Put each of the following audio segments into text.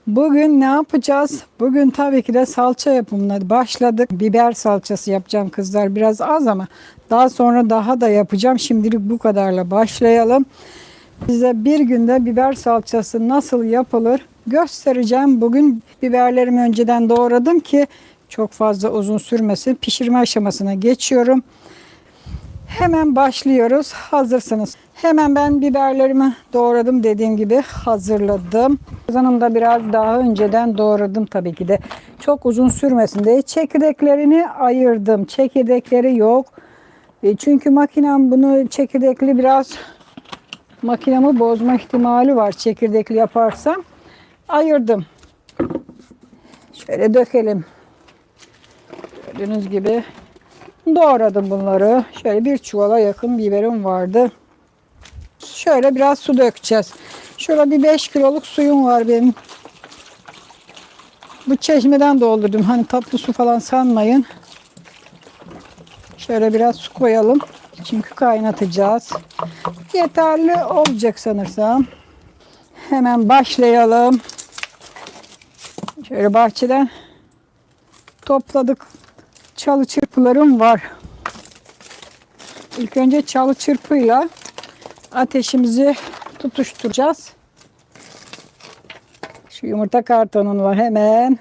Bugün ne yapacağız? Bugün tabii ki de salça yapımına başladık. Biber salçası yapacağım kızlar. Biraz az ama daha sonra daha da yapacağım. Şimdilik bu kadarla başlayalım. Size bir günde biber salçası nasıl yapılır göstereceğim. Bugün biberlerimi önceden doğradım ki çok fazla uzun sürmesin. Pişirme aşamasına geçiyorum. Hemen başlıyoruz. Hazırsınız. Hemen ben biberlerimi doğradım, dediğim gibi hazırladım. Kazanımda biraz daha önceden doğradım tabii ki de. Çok uzun sürmesin diye çekirdeklerini ayırdım. Çekirdekleri yok. Çünkü makinem bunu çekirdekli biraz makinamı bozma ihtimali var çekirdekli yaparsam. Ayırdım. Şöyle dökelim. Gördüğünüz gibi doğradım bunları. Şöyle bir çuvala yakın biberim vardı. Şöyle biraz su dökeceğiz. Şurada bir 5 kiloluk suyum var benim. Bu çeşmeden doldurdum. Hani tatlı su falan sanmayın. Şöyle biraz su koyalım. Çünkü kaynatacağız. Yeterli olacak sanırsam. Hemen başlayalım. Şöyle bahçeden topladık. Çalı çırpılarım var. İlk önce çalı çırpıyla ateşimizi tutuşturacağız. Şu yumurta kartonun var, hemen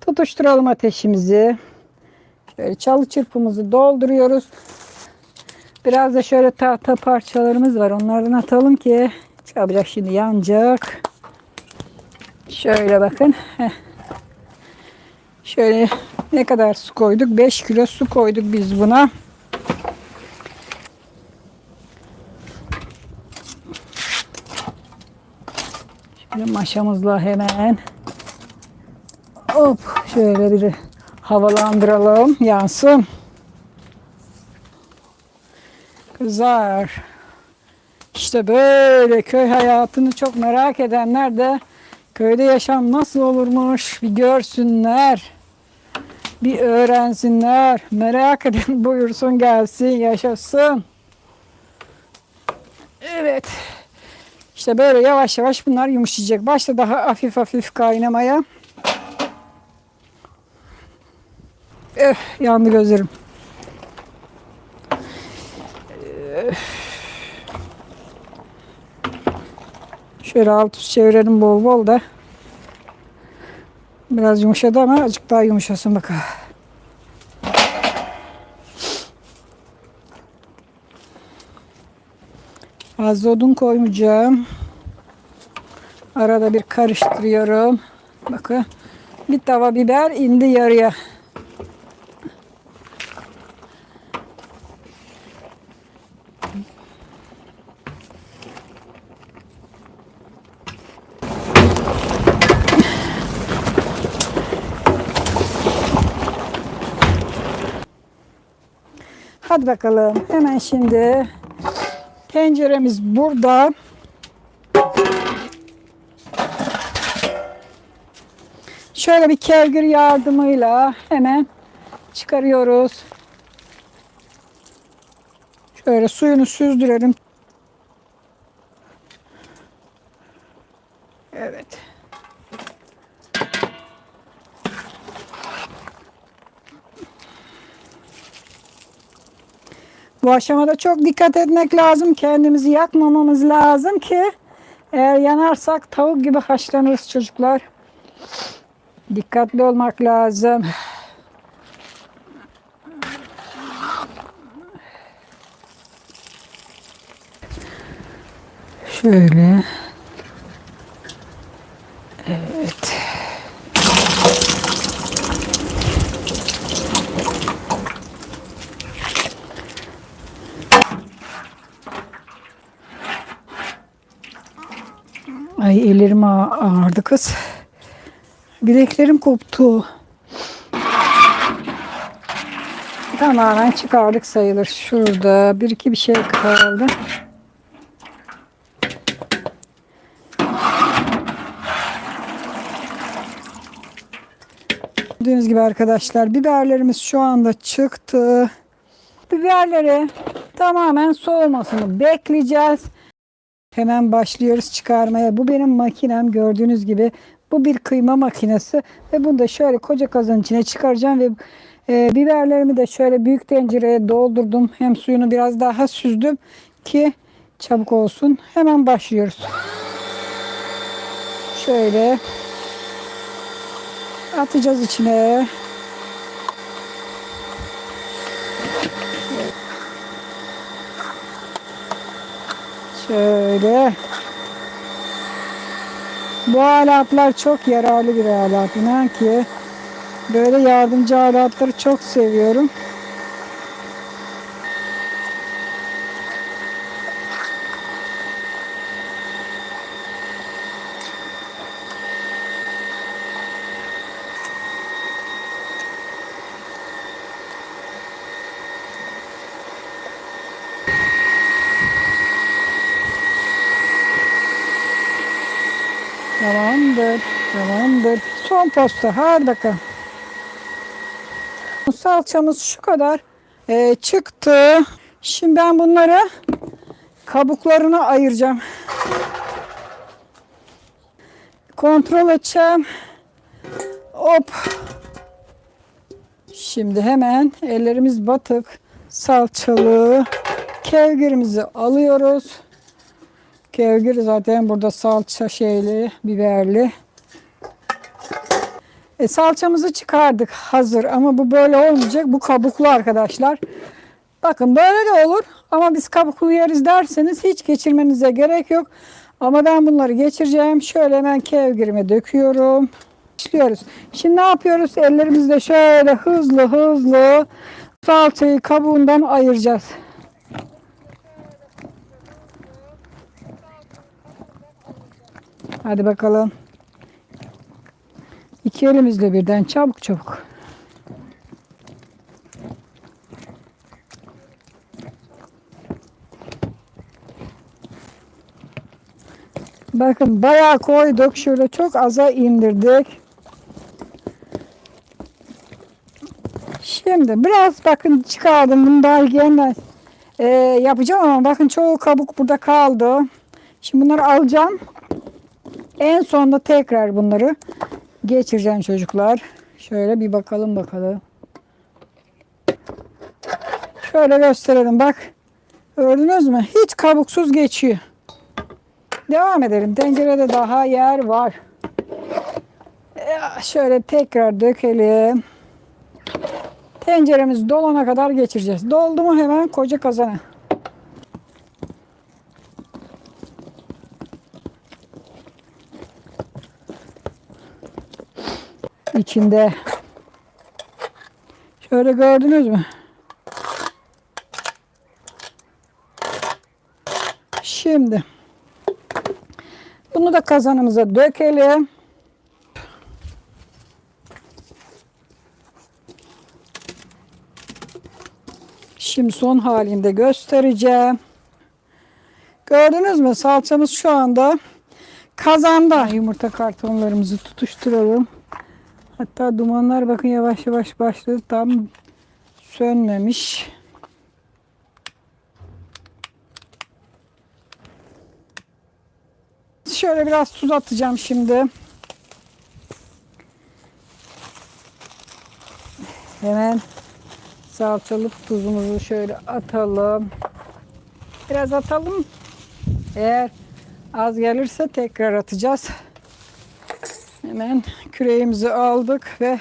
tutuşturalım ateşimizi. Şöyle çalı çırpımızı dolduruyoruz. Biraz da şöyle tahta parçalarımız var, onlardan atalım ki çabucak şimdi yanacak. Şöyle bakın. Şöyle ne kadar su koyduk? 5 kilo su koyduk biz buna. Şöyle maşamızla hemen hop şöyle bir havalandıralım, yansın. Kızlar, işte böyle köy hayatını çok merak edenler de köyde yaşam nasıl olurmuş bir görsünler, bir öğrensinler. Merak eden buyursun gelsin, yaşasın. Evet. İşte böyle yavaş yavaş bunlar yumuşayacak. Başta daha hafif hafif kaynamaya. Yandı gözlerim. Şöyle alt üst çevirelim bol bol da. Biraz yumuşadı ama azıcık daha yumuşasın bakalım. Fazla odun koymayacağım. Arada bir karıştırıyorum. Bakın bir tava biber indi yarıya. Hadi bakalım. Hemen şimdi tenceremiz burada. Şöyle bir kevgir yardımıyla hemen çıkarıyoruz. Şöyle suyunu süzdürelim. Evet. Bu aşamada çok dikkat etmek lazım. Kendimizi yakmamamız lazım ki eğer yanarsak tavuk gibi haşlanırız çocuklar. Dikkatli olmak lazım. Şöyle. Evet. Ay ellerim ağrıdı kız. Bileklerim koptu. Tamamen çıkardık sayılır. Şurada bir iki bir şey kaldı. Gördüğünüz gibi arkadaşlar biberlerimiz şu anda çıktı. Biberleri tamamen soğumasını bekleyeceğiz. Hemen başlıyoruz çıkarmaya. Bu benim makinem, gördüğünüz gibi. Bu bir kıyma makinesi ve bunu da şöyle koca kazanın içine çıkaracağım ve biberlerimi de şöyle büyük tencereye doldurdum. Hem suyunu biraz daha süzdüm ki çabuk olsun. Hemen başlıyoruz. Şöyle atacağız içine. Şöyle. Bu aletler çok yararlı bir alet. İnan ki böyle yardımcı aletleri çok seviyorum. Tamamdır. Tamamdır. Son posta. Hadi bakalım. Salçamız şu kadar çıktı. Şimdi ben bunları kabuklarını ayıracağım. Kontrol edeceğim. Hop. Şimdi hemen ellerimiz batık. Salçalı kevgirimizi alıyoruz. Kevgir zaten burada salça şeyli, biberli. Salçamızı çıkardık hazır ama bu böyle olmayacak. Bu kabuklu arkadaşlar. Bakın böyle de olur ama biz kabuklu yeriz derseniz hiç geçirmenize gerek yok. Ama ben bunları geçireceğim. Şöyle hemen kevgirime döküyorum. Başlıyoruz. Şimdi ne yapıyoruz? Ellerimizle şöyle hızlı hızlı salçayı kabuğundan ayıracağız. Hadi bakalım. İki elimizle birden çabuk çabuk. Bakın bayağı koyduk. Şöyle çok aza indirdik. Şimdi biraz bakın çıkardım. Bunu daha yeniden yapacağım ama bakın çoğu kabuk burada kaldı. Şimdi bunları alacağım. En sonunda tekrar bunları geçireceğim çocuklar. Şöyle bir bakalım. Şöyle gösterelim bak. Gördünüz mü? Hiç kabuksuz geçiyor. Devam edelim. Tencerede daha yer var. Şöyle tekrar dökelim. Tenceremiz dolana kadar geçireceğiz. Doldu mu hemen koca kazana. İçinde. Şöyle gördünüz mü? Şimdi bunu da kazanımıza dökelim. Şimdi son halinde göstereceğim. Gördünüz mü? Salçamız şu anda kazanda. Yumurta kartonlarımızı tutuşturalım. Hatta dumanlar bakın yavaş yavaş başladı. Tam sönmemiş. Şöyle biraz tuz atacağım şimdi. Hemen salçalı tuzumuzu şöyle atalım. Biraz atalım. Eğer az gelirse tekrar atacağız. Hemen küreğimizi aldık ve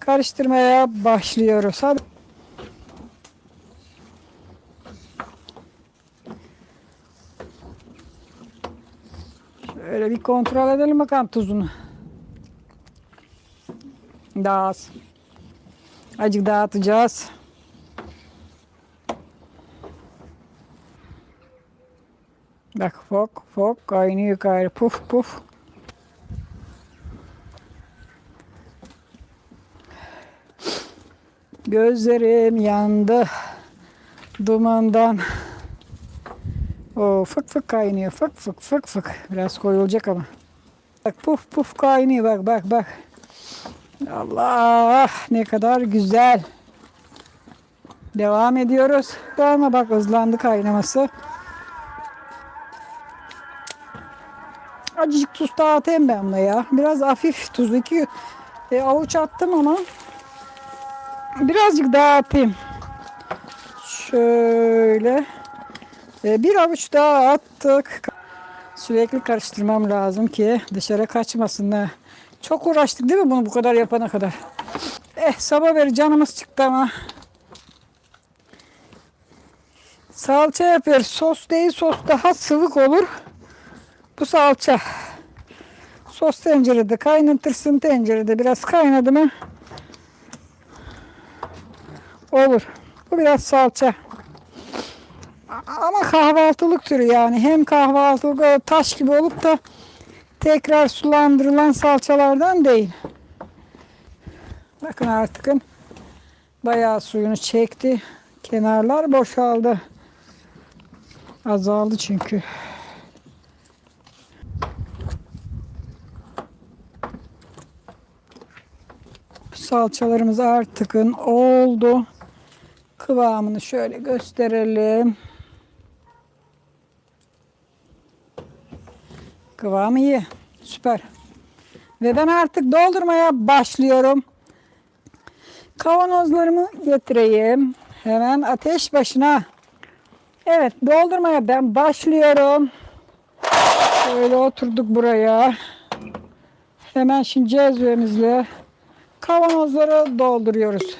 karıştırmaya başlıyoruz. Hadi. Şöyle bir kontrol edelim bakalım tuzunu. Daha az. Azıcık daha atacağız. Bak fok fok kaynıyor gayrı puf puf. Gözlerim yandı dumandan. O fık fık kaynıyor. Fık fık fık fık. Biraz koyulacak ama. Bak puf puf kaynıyor. Bak. Allah ne kadar güzel. Devam ediyoruz. Ama bak hızlandı kaynaması. Azıcık tuz daha atayım ben buna ya. Biraz hafif tuz. 2 avuç attım ama birazcık daha atayım. Şöyle. Bir avuç daha attık. Sürekli karıştırmam lazım ki dışarı kaçmasın. Çok uğraştık değil mi bunu bu kadar yapana kadar? Sabah beri canımız çıktı ama. Salça yapıyoruz. Sos değil, sos daha sıvık olur. Bu salça. Sos tencerede kaynatırsın, tencerede biraz kaynadı mı olur. Bu biraz salça. Ama kahvaltılık türü yani. Hem kahvaltılık taş gibi olup da tekrar sulandırılan salçalardan değil. Bakın artık bayağı suyunu çekti. Kenarlar boşaldı. Azaldı çünkü. Salçalarımız artık oldu. Kıvamını şöyle gösterelim. Kıvamı iyi. Süper. Ve ben artık doldurmaya başlıyorum. Kavanozlarımı getireyim. Hemen ateş başına. Evet, doldurmaya ben başlıyorum. Böyle oturduk buraya. Hemen şimdi cezvemizle kavanozları dolduruyoruz.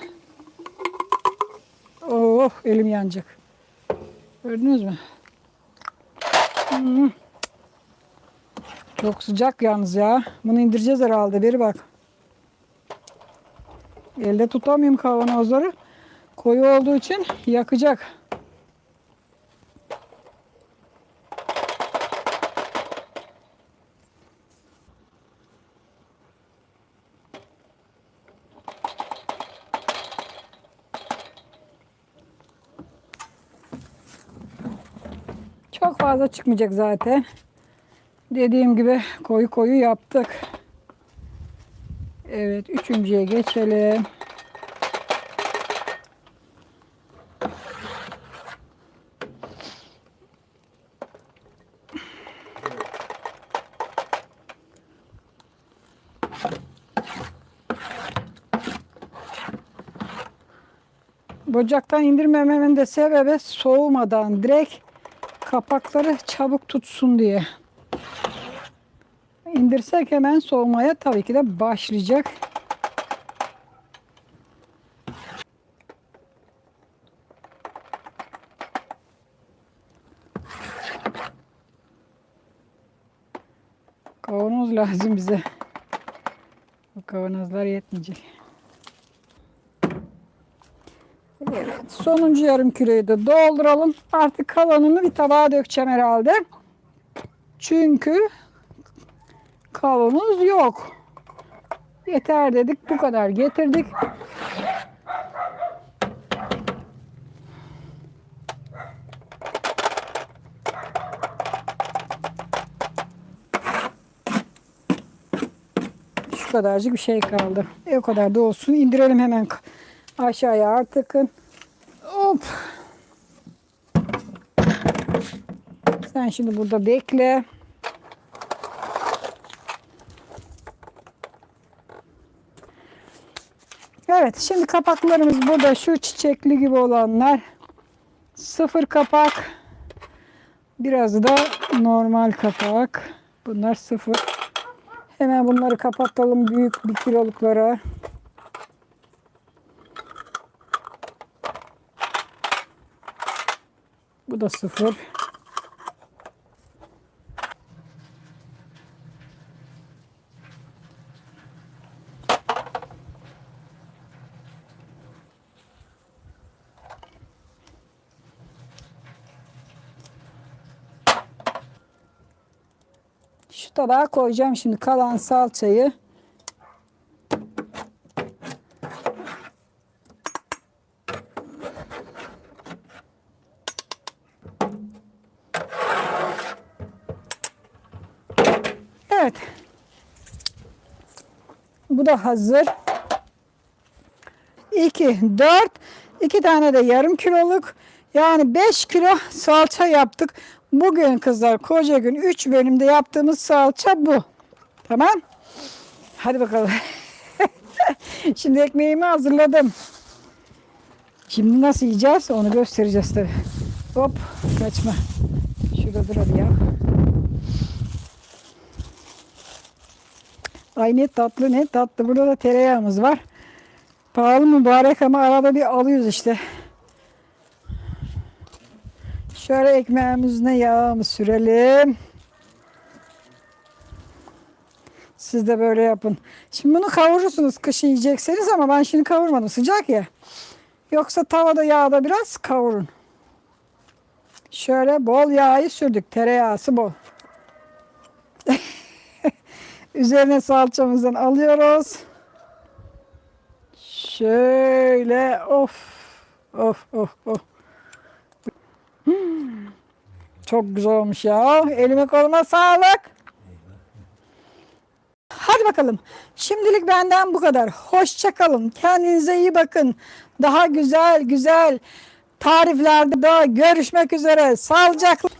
Oh, elim yanacak. Gördünüz mü? Çok sıcak yalnız ya. Bunu indireceğiz herhalde. Beri bak. Elde tutamıyorum kavanozları. Koyu olduğu için yakacak. Çok fazla çıkmayacak zaten. Dediğim gibi koyu koyu yaptık. Evet, üçüncüye geçelim. Ocaktan indirmememin de sebebi soğumadan direkt kapakları çabuk tutsun diye. İndirsek hemen soğumaya tabii ki de başlayacak. Kavanoz lazım bize. Bu kavanozlar yetmeyecek. Evet, sonuncu yarım kiloyu da dolduralım. Artık kalanını bir tabağa dökeceğim herhalde. Çünkü kavanoz yok. Yeter dedik, bu kadar getirdik. Şu kadarcık bir şey kaldı. O kadar da olsun. İndirelim hemen aşağıya artık. Hop. Sen şimdi burada bekle. Evet, şimdi kapaklarımız burada. Şu çiçekli gibi olanlar. 0 kapak. Biraz da normal kapak. Bunlar 0. Hemen bunları kapatalım büyük 1 kiloluklara. Bu da 0. Şu tabağa koyacağım şimdi kalan salçayı. Evet. Bu da hazır. 2, 4, 2 tane de yarım kiloluk. Yani 5 kilo salça yaptık. Bugün kızlar koca gün 3 bölümde yaptığımız salça bu. Tamam. Hadi bakalım. Şimdi ekmeğimi hazırladım. Şimdi nasıl yiyeceğiz onu göstereceğiz tabii. Hop kaçma. Şurada dur hadi ya. Ay ne tatlı ne tatlı. Burada da tereyağımız var. Pahalı mübarek ama arada bir alıyoruz işte. Şöyle ekmeğimizine yağımı sürelim. Siz de böyle yapın. Şimdi bunu kavurursunuz kışın yiyecekseniz ama ben şimdi kavurmadım. Sıcak ya. Yoksa tavada yağda biraz kavurun. Şöyle bol yağı sürdük. Tereyağısı bol. Üzerine salçamızdan alıyoruz. Şöyle of of of of. Çok güzel olmuş ya. Elime koluma sağlık. Hadi bakalım. Şimdilik benden bu kadar. Hoşça kalın. Kendinize iyi bakın. Daha güzel güzel tariflerde daha görüşmek üzere. Sağlıcakla.